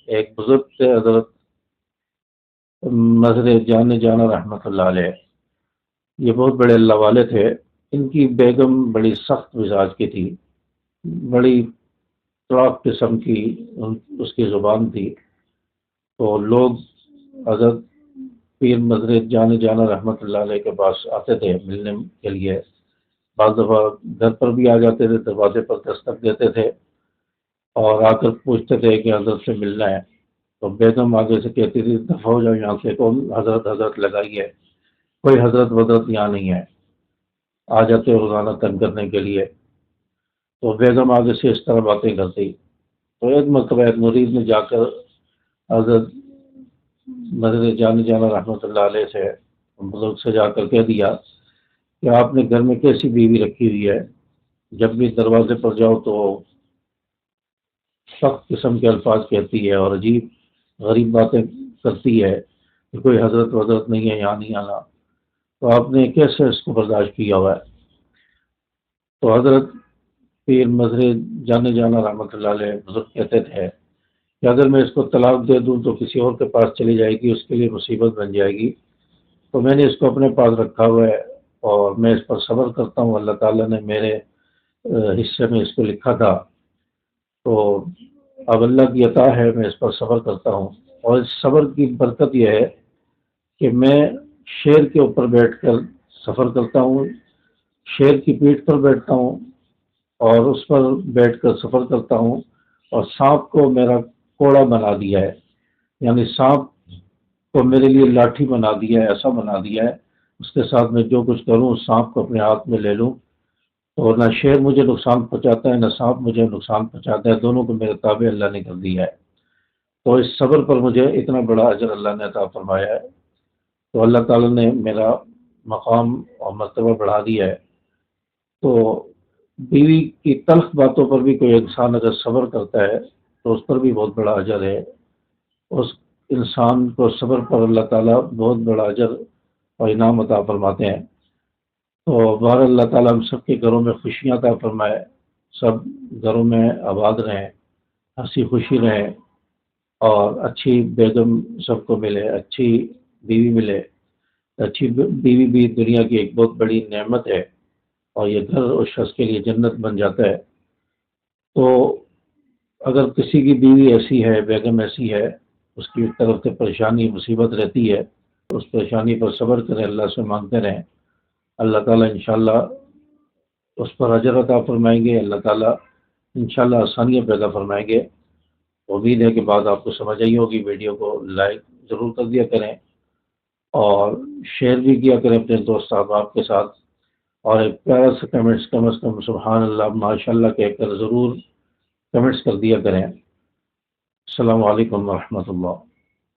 ایک بزرگ تھے حضرت نظر جان جانا رحمۃ اللہ علیہ، یہ بہت بڑے اللہ والے تھے۔ ان کی بیگم بڑی سخت مزاج کی تھی، بڑی تڑاک قسم کی اس کی زبان تھی۔ تو لوگ حضرت پیر نظر جان جانا رحمۃ اللہ علیہ کے پاس آتے تھے ملنے کے لیے، بعض دفعہ گھر پر بھی آ جاتے تھے، دروازے پر دستک دیتے تھے اور آ کر پوچھتے تھے کہ حضرت سے ملنا ہے۔ تو بیگم آگے سے کہتی تھی دفع ہو جاؤ یہاں سے، کون حضرت حضرت لگائی ہے، کوئی حضرت وضرت یہاں نہیں ہے، آ جاتے روزانہ تنگ کرنے کے لیے۔ تو بیگم آگے سے اس طرح باتیں کرتی۔ تو ایک مرتبہ ایک مرید نے جا کر حضرت نظر جان جانا رحمۃ اللہ علیہ سے بزرگ سے جا کر کہہ دیا کہ آپ نے گھر میں کیسی بیوی رکھی ہوئی ہے، جب بھی دروازے پر جاؤ تو سخت قسم کے الفاظ کہتی ہے اور عجیب غریب باتیں کرتی ہے کہ کوئی حضرت وضرت نہیں ہے، یہاں نہیں آنا۔ تو آپ نے کیسے اس کو برداشت کیا ہوا ہے؟ تو حضرت پیر نظر جانے جانا رحمۃ اللہ علیہ بزرگ کہتے تھے کہ اگر میں اس کو طلاق دے دوں تو کسی اور کے پاس چلی جائے گی، اس کے لیے مصیبت بن جائے گی، تو میں نے اس کو اپنے پاس رکھا ہوا ہے اور میں اس پر صبر کرتا ہوں، اللہ تعالیٰ نے میرے حصے میں اس کو لکھا تھا، تو اب اللہ کی عطا ہے، میں اس پر صبر کرتا ہوں۔ اور اس صبر کی برکت یہ ہے کہ میں شیر کے اوپر بیٹھ کر سفر کرتا ہوں، شیر کی پیٹھ پر بیٹھتا ہوں اور اس پر بیٹھ کر سفر کرتا ہوں، اور سانپ کو میرا کوڑا بنا دیا ہے، یعنی سانپ کو میرے لیے لاٹھی بنا دیا ہے، ایسا بنا دیا ہے اس کے ساتھ میں جو کچھ کروں اس سانپ کو اپنے ہاتھ میں لے لوں، تو نہ شیر مجھے نقصان پہنچاتا ہے نہ سانپ مجھے نقصان پہنچاتا ہے، دونوں کو میرے تابع اللہ نے کر دیا ہے۔ تو اس صبر پر مجھے اتنا بڑا اجر اللہ نے عطا فرمایا ہے، تو اللہ تعالیٰ نے میرا مقام اور مرتبہ بڑھا دیا ہے۔ تو بیوی کی تلخ باتوں پر بھی کوئی انسان اگر صبر کرتا ہے تو اس پر بھی بہت بڑا اجر ہے، اس انسان کو صبر پر اللہ تعالیٰ بہت بڑا اجر اور انعام عطا فرماتے ہیں۔ تو بہر اللہ تعالیٰ ہم سب کے گھروں میں خوشیاں عطا فرمائے، سب گھروں میں آباد رہیں، ہنسی خوشی رہیں، اور اچھی بیگم سب کو ملے، اچھی بیوی ملے۔ اچھی بیوی بھی دنیا کی ایک بہت بڑی نعمت ہے، اور یہ گھر اس شخص کے لیے جنت بن جاتا ہے۔ تو اگر کسی کی بیوی ایسی ہے، بیگم ایسی ہے، اس کی طرف سے پریشانی مصیبت رہتی ہے، تو اس پریشانی پر صبر کریں، اللہ سے مانگتے رہیں، اللہ تعالیٰ انشاءاللہ اس پر اجر عطا فرمائیں گے، اللہ تعالیٰ انشاءاللہ آسانیاں پیدا فرمائیں گے۔ امید ہے کہ بات آپ کو سمجھ آئی ہوگی، ویڈیو کو لائک ضرور کر دیا کریں اور شیئر بھی کیا کریں اپنے دوست احباب کے ساتھ، اور ایک پیارا سا کمنٹس کم از کم سبحان اللہ ماشاء اللہ کہہ کر ضرور کمنٹس کر دیا کریں۔ السلام علیکم ورحمۃ اللہ۔